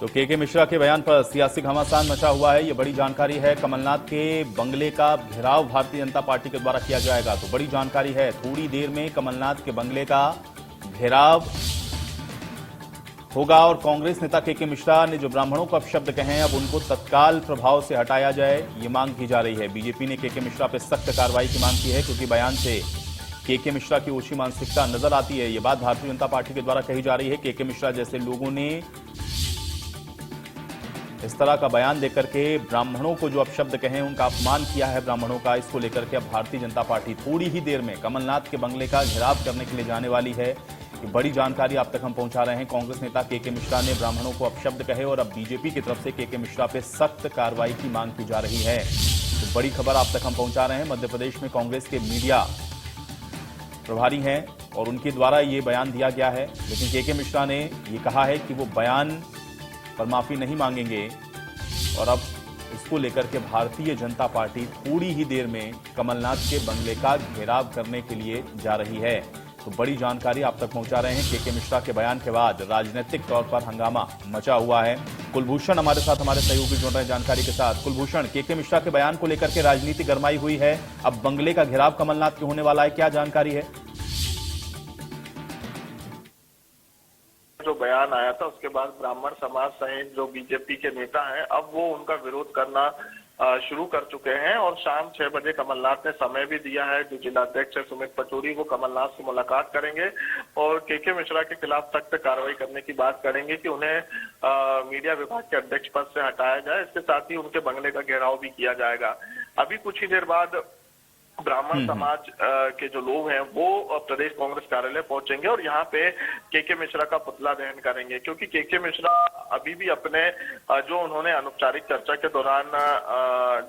तो के मिश्रा के बयान पर सियासी घमासान मचा हुआ है। ये बड़ी जानकारी है। कमलनाथ के बंगले का घेराव भारतीय जनता पार्टी के द्वारा किया जाएगा। तो बड़ी जानकारी है, थोड़ी देर में कमलनाथ के बंगले का घेराव होगा और कांग्रेस नेता के मिश्रा ने जो ब्राह्मणों को अपशब्द कहे हैं, अब उनको तत्काल प्रभाव से हटाया जाए, ये मांग की जा रही है। बीजेपी ने के मिश्रा पर सख्त कार्रवाई की मांग की है, क्योंकि बयान से के मिश्रा की ओछी मानसिकता नजर आती है। ये बात भारतीय जनता पार्टी के द्वारा कही जा रही है। के मिश्रा जैसे लोगों ने इस तरह का बयान देकर के ब्राह्मणों को जो अपशब्द कहे, उनका अपमान किया है ब्राह्मणों का, इसको लेकर के अब भारतीय जनता पार्टी थोड़ी ही देर में कमलनाथ के बंगले का घेराव करने के लिए जाने वाली है। ये बड़ी जानकारी आप तक हम पहुंचा रहे हैं। कांग्रेस नेता के मिश्रा ने ब्राह्मणों को अपशब्द कहे और अब बीजेपी की तरफ से के मिश्रा पे सख्त कार्रवाई की मांग की जा रही है। तो बड़ी खबर आप तक हम पहुंचा रहे हैं। मध्य प्रदेश में कांग्रेस के मीडिया प्रभारी हैं और उनके द्वारा ये बयान दिया गया है, लेकिन के मिश्रा ने ये कहा है कि वो बयान पर माफी नहीं मांगेंगे और अब इसको लेकर के भारतीय जनता पार्टी थोड़ी ही देर में कमलनाथ के बंगले का घेराव करने के लिए जा रही है। तो बड़ी जानकारी आप तक पहुंचा रहे हैं। के मिश्रा के बयान के बाद राजनीतिक तौर पर हंगामा मचा हुआ है। कुलभूषण हमारे साथ, हमारे सहयोगी जुड़ रहे हैं जानकारी के साथ। कुलभूषण, के मिश्रा के बयान को लेकर के राजनीति गरमाई हुई है। अब बंगले का घेराव कमलनाथ के होने वाला है, क्या जानकारी है? जो बयान आया था उसके बाद ब्राह्मण समाज सहित जो बीजेपी के नेता हैं, अब वो उनका विरोध करना शुरू कर चुके हैं और शाम 6 बजे कमलनाथ ने समय भी दिया है। जो जिलाध्यक्ष है सुमित पचौरी, वो कमलनाथ से मुलाकात करेंगे और के मिश्रा के खिलाफ सख्त कार्रवाई करने की बात करेंगे कि उन्हें मीडिया विभाग के अध्यक्ष पद से हटाया जाए। इसके साथ ही उनके बंगले का घेराव भी किया जाएगा। अभी कुछ ही देर बाद ब्राह्मण समाज के जो लोग हैं वो प्रदेश कांग्रेस कार्यालय पहुंचेंगे और यहाँ पे के मिश्रा का पुतला दहन करेंगे, क्योंकि के मिश्रा अभी भी अपने जो उन्होंने अनौपचारिक चर्चा के दौरान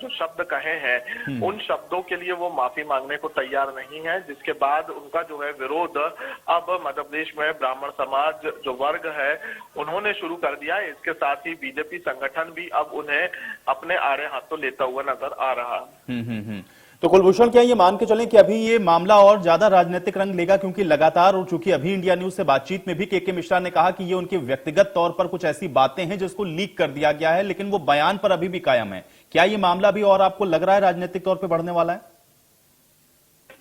जो शब्द कहे हैं, उन शब्दों के लिए वो माफी मांगने को तैयार नहीं है, जिसके बाद उनका जो है विरोध अब मध्य प्रदेश में ब्राह्मण समाज जो वर्ग है उन्होंने शुरू कर दिया है। इसके साथ ही बीजेपी संगठन भी अब उन्हें अपने आड़े हाथों लेता हुआ नजर आ रहा है। तो कुलभूषण, क्या ये मान के चलें कि अभी ये मामला और ज्यादा राजनीतिक रंग लेगा, क्योंकि लगातार, और चूंकि अभी इंडिया न्यूज से बातचीत में भी के मिश्रा ने कहा कि ये उनके व्यक्तिगत तौर पर कुछ ऐसी बातें हैं जिसको लीक कर दिया गया है, लेकिन वो बयान पर अभी भी कायम है। क्या ये मामला भी और आपको लग रहा है राजनीतिक तौर पर बढ़ने वाला है?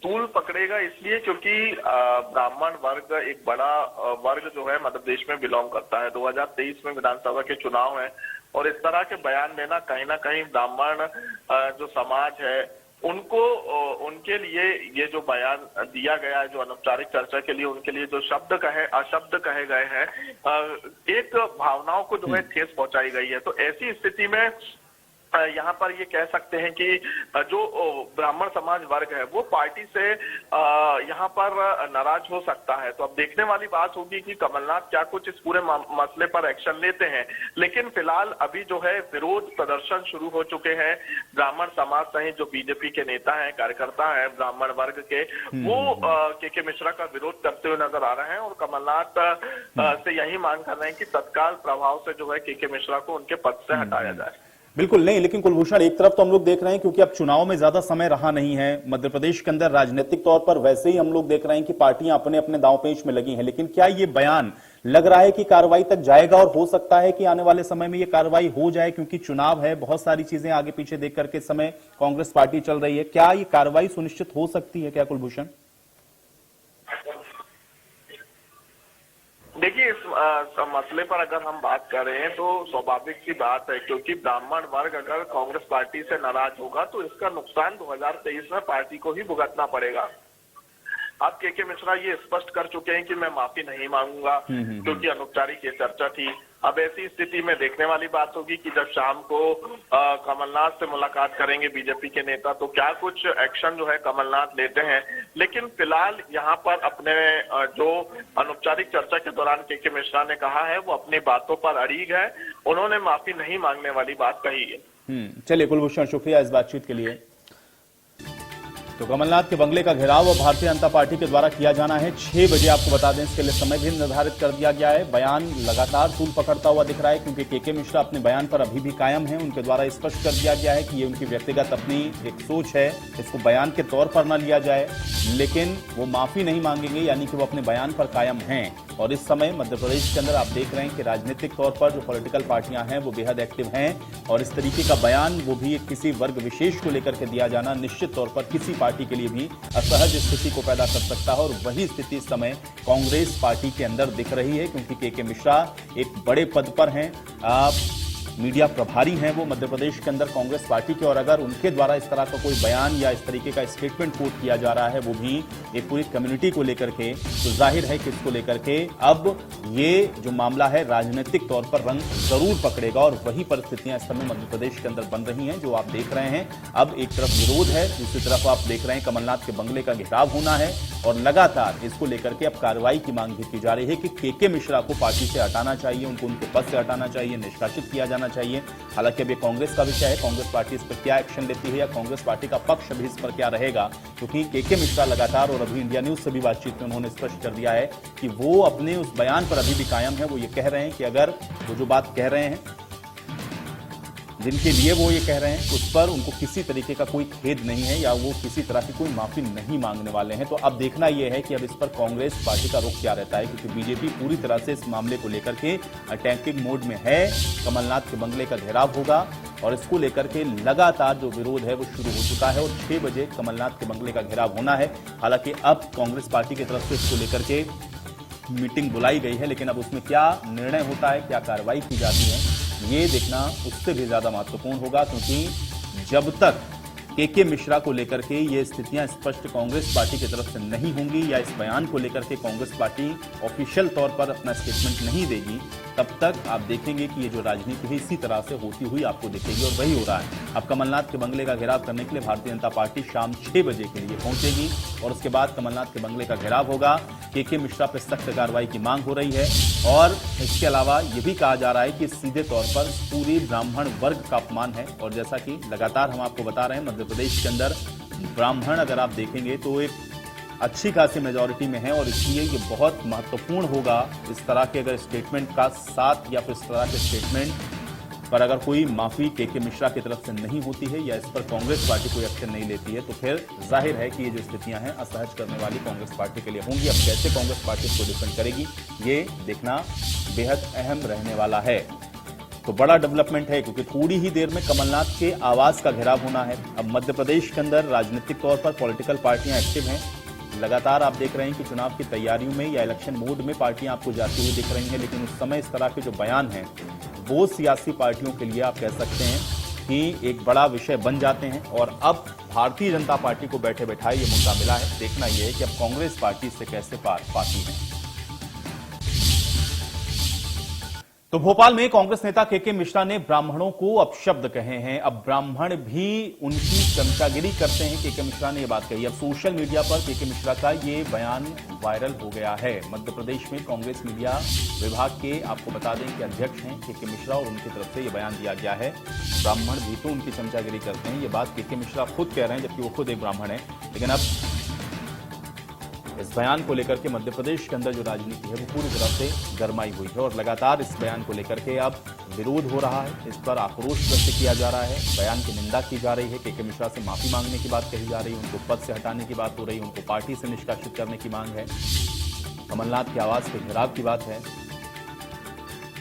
तूल पकड़ेगा इसलिए क्योंकि ब्राह्मण वर्ग एक बड़ा वर्ग जो है मध्य प्रदेश में बिलोंग करता है। 2023 में विधानसभा के चुनाव है और इस तरह के बयान देना कहीं ना कहीं ब्राह्मण जो समाज है उनको, उनके लिए ये जो बयान दिया गया है, जो अनौपचारिक चर्चा के लिए उनके लिए जो शब्द कहे, अशब्द कहे गए हैं, एक भावनाओं को जो है ठेस पहुंचाई गई है। तो ऐसी स्थिति में यहाँ पर ये कह सकते हैं कि जो ब्राह्मण समाज वर्ग है वो पार्टी से यहाँ पर नाराज हो सकता है। तो अब देखने वाली बात होगी कि कमलनाथ क्या कुछ इस पूरे मसले पर एक्शन लेते हैं। लेकिन फिलहाल अभी जो है विरोध प्रदर्शन शुरू हो चुके हैं। ब्राह्मण समाज सहित जो बीजेपी के नेता हैं, कार्यकर्ता हैं ब्राह्मण वर्ग के, वो के मिश्रा का विरोध करते हुए नजर आ रहे हैं और कमलनाथ से यही मांग कर रहे हैं कि तत्काल प्रभाव से जो है के मिश्रा को उनके पद से हटाया जाए। बिल्कुल नहीं, लेकिन कुलभूषण, एक तरफ तो हम लोग देख रहे हैं क्योंकि अब चुनाव में ज्यादा समय रहा नहीं है मध्य प्रदेश के अंदर, राजनीतिक तौर पर वैसे ही हम लोग देख रहे हैं कि पार्टियां अपने अपने दांवपेच में लगी हैं, लेकिन क्या ये बयान लग रहा है कि कार्रवाई तक जाएगा और हो सकता है कि आने वाले समय में ये कार्रवाई हो जाए, क्योंकि चुनाव है, बहुत सारी चीजें आगे पीछे देख करके इस समय कांग्रेस पार्टी चल रही है। क्या ये कार्रवाई सुनिश्चित हो सकती है क्या कुलभूषण? देखिए, इस मसले पर अगर हम बात करें तो स्वाभाविक सी बात है, क्योंकि ब्राह्मण वर्ग अगर कांग्रेस पार्टी से नाराज होगा तो इसका नुकसान 2023 में पार्टी को ही भुगतना पड़ेगा। अब के मिश्रा ये स्पष्ट कर चुके हैं कि मैं माफी नहीं मांगूंगा, क्योंकि अनौपचारिक ये चर्चा थी। अब ऐसी स्थिति में देखने वाली बात होगी कि जब शाम को कमलनाथ से मुलाकात करेंगे बीजेपी के नेता, तो क्या कुछ एक्शन जो है कमलनाथ लेते हैं। लेकिन फिलहाल यहाँ पर अपने जो अनौपचारिक चर्चा के दौरान के मिश्रा ने कहा है वो अपनी बातों पर अड़िग है, उन्होंने माफी नहीं मांगने वाली बात कही है। चलिए कुलभूषण, शुक्रिया इस बातचीत के लिए। तो कमलनाथ के बंगले का घेराव अब भारतीय जनता पार्टी के द्वारा किया जाना है 6 बजे। आपको बता दें, इसके लिए समय भी निर्धारित कर दिया गया है। बयान लगातार तूल पकड़ता हुआ दिख रहा है, क्योंकि के मिश्रा अपने बयान पर अभी भी कायम है। उनके द्वारा स्पष्ट कर दिया गया है कि ये उनकी व्यक्तिगत अपनी एक सोच है, इसको बयान के तौर पर न लिया जाए, लेकिन वो माफी नहीं मांगेंगे, यानी कि वो अपने बयान पर कायम हैं। और इस समय मध्य प्रदेश के अंदर आप देख रहे हैं कि राजनीतिक तौर पर जो पॉलिटिकल पार्टियां हैं वो बेहद एक्टिव हैं और इस तरीके का बयान वो भी किसी वर्ग विशेष को लेकर के दिया जाना निश्चित तौर पर किसी पार्टी के लिए भी असहज स्थिति को पैदा कर सकता है और वही स्थिति इस समय कांग्रेस पार्टी के अंदर दिख रही है, क्योंकि के मिश्रा एक बड़े पद पर हैं, मीडिया प्रभारी हैं वो मध्य प्रदेश के अंदर कांग्रेस पार्टी के, और अगर उनके द्वारा इस तरह का कोई बयान या इस तरीके का स्टेटमेंट कोट किया जा रहा है वो भी एक पूरी कम्युनिटी को लेकर के, तो जाहिर है कि इसको लेकर के अब ये जो मामला है राजनीतिक तौर पर रंग जरूर पकड़ेगा और वही परिस्थितियां इस समय मध्य प्रदेश के अंदर बन रही हैं जो आप देख रहे हैं। अब एक तरफ विरोध है, दूसरी तरफ आप देख रहे हैं कमलनाथ के बंगले का घेराव होना है और लगातार इसको लेकर के अब कार्रवाई की मांग भी की जा रही है कि के मिश्रा को पार्टी से हटाना चाहिए, उनको उनके पद से हटाना चाहिए, निष्कासित किया जाना चाहिए। हालांकि अब ये कांग्रेस का विषय है, कांग्रेस पार्टी इस पर क्या एक्शन लेती है या कांग्रेस पार्टी का पक्ष भी इस पर क्या रहेगा, क्योंकि के मिश्रा लगातार और अभी इंडिया न्यूज से भी बातचीत में उन्होंने स्पष्ट कर दिया है कि वो अपने उस बयान पर अभी भी कायम है। वो ये कह रहे हैं कि अगर वो जो बात कह रहे हैं, जिनके लिए वो ये कह रहे हैं, उस पर उनको किसी तरीके का कोई खेद नहीं है या वो किसी तरह की कोई माफी नहीं मांगने वाले हैं। तो अब देखना यह है कि अब इस पर कांग्रेस पार्टी का रुख क्या रहता है, क्योंकि बीजेपी पूरी तरह से इस मामले को लेकर के अटैकिंग मोड में है। कमलनाथ के बंगले का घेराव होगा और इसको लेकर के लगातार जो विरोध है वो शुरू हो चुका है और 6 बजे कमलनाथ के बंगले का घेराव होना है। हालांकि अब कांग्रेस पार्टी की तरफ से इसको लेकर के मीटिंग बुलाई गई है, लेकिन अब उसमें क्या निर्णय होता है, क्या कार्रवाई की जाती है, ये देखना उससे भी ज्यादा महत्वपूर्ण होगा, क्योंकि जब तक के मिश्रा को लेकर के ये स्थितियां स्पष्ट कांग्रेस पार्टी की तरफ से नहीं होंगी या इस बयान को लेकर के कांग्रेस पार्टी ऑफिशियल तौर पर अपना स्टेटमेंट नहीं देगी, तब तक आप देखेंगे कि ये जो राजनीति है इसी तरह से होती हुई आपको दिखेगी और वही हो रहा है। अब कमलनाथ के बंगले का घेराव करने के लिए भारतीय जनता पार्टी शाम 6 बजे के लिए पहुंचेगी और उसके बाद कमलनाथ के बंगले का घेराव होगा। के मिश्रा पर सख्त कार्रवाई की मांग हो रही है और इसके अलावा यह भी कहा जा रहा है कि सीधे तौर पर पूरी ब्राह्मण वर्ग का अपमान है। और जैसा कि लगातार हम आपको बता रहे हैं, मध्य प्रदेश के अंदर ब्राह्मण अगर आप देखेंगे तो एक अच्छी खासी मेजॉरिटी में है और इसलिए ये बहुत महत्वपूर्ण होगा इस तरह के अगर स्टेटमेंट का साथ या फिर इस तरह के स्टेटमेंट पर अगर कोई माफी के मिश्रा की तरफ से नहीं होती है या इस पर कांग्रेस पार्टी कोई एक्शन नहीं लेती है, तो फिर जाहिर है कि ये जो स्थितियां हैं असहज करने वाली कांग्रेस पार्टी के लिए होंगी। अब कैसे कांग्रेस पार्टी इसको डिफेंड करेगी ये देखना बेहद अहम रहने वाला है। तो बड़ा डेवलपमेंट है, क्योंकि थोड़ी ही देर में कमलनाथ के आवास का घेराव होना है। अब मध्य प्रदेश के अंदर राजनीतिक तौर पर पॉलिटिकल पार्टियां एक्टिव हैं। लगातार आप देख रहे हैं कि चुनाव की तैयारियों में या इलेक्शन मोड में पार्टियां आपको जाती हुई दिख रही हैं, लेकिन उस समय इस तरह के जो बयान हैं वो सियासी पार्टियों के लिए आप कह सकते हैं कि एक बड़ा विषय बन जाते हैं। और अब भारतीय जनता पार्टी को बैठे बैठाए ये मुद्दा मिला है। देखना यह है कि अब कांग्रेस पार्टी इससे कैसे पार पाती है। तो भोपाल में कांग्रेस नेता के मिश्रा ने ब्राह्मणों को अपशब्द कहे हैं। अब ब्राह्मण भी उनकी चमचागिरी करते हैं। के मिश्रा ने यह बात कही। अब सोशल मीडिया पर के मिश्रा का ये बयान वायरल हो गया है। मध्य प्रदेश में कांग्रेस मीडिया विभाग के आपको बता दें कि अध्यक्ष हैं के मिश्रा और उनकी तरफ से यह बयान दिया गया है। ब्राह्मण भी तो उनकी चमचागिरी करते हैं, ये बात के मिश्रा खुद कह रहे हैं, जबकि वो खुद एक ब्राह्मण है। लेकिन अब इस बयान को लेकर के मध्य प्रदेश के अंदर जो राजनीति है वो पूरी तरह से गरमाई हुई है और लगातार इस बयान को लेकर के अब विरोध हो रहा है। इस पर आक्रोश व्यक्त किया जा रहा है, बयान की निंदा की जा रही है। के मिश्रा से माफी मांगने की बात कही जा रही है, उनको पद से हटाने की बात हो रही है, उनको पार्टी से निष्कासित करने की मांग है, कमलनाथ के आवास के घेराव की बात है।